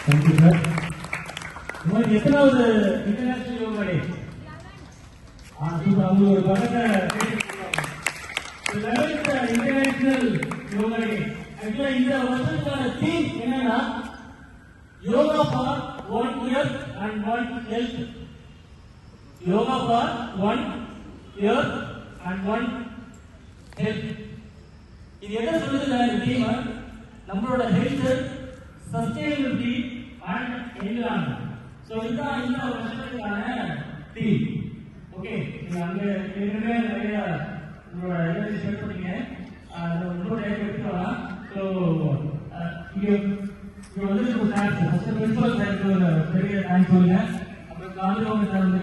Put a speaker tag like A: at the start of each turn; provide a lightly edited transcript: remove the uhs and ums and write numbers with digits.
A: Thank you sir. உங்களுக்கு எத்தனாவது international yoga டே? அவங்க ஒரு பக்கத்தை இன்டர்நேஷனல் யோகா டே. ஆக்சுவலா இந்த வருஷத்துக்கான தீம் என்னன்னா yoga for 1 year and 1 health. Yoga for 1 year and 1 health. இது என்ன சொல்லுதுன்னா இந்த தீம் நம்மளோட health, sustainability and environment. So இதுதான் இந்த வருஷத்துக்கான தீம். ஓகே, நீங்க அங்க ஏற்கனவே நிறைய உங்களோட எனர்ஜி ஸ்பெண்ட் பண்ணீங்க. ரொம்ப டைம் எடுத்துக்கலாம். ஸோ இங்க வந்து ஒரு தேங்க்ஸ் ஃபர்ஸ்ட் பிரின்சிபல் சாருக்கு ஒரு பெரிய தேங்க்ஸ் சொல்லுங்க. அப்புறம் காந்திராமன் சார் வந்து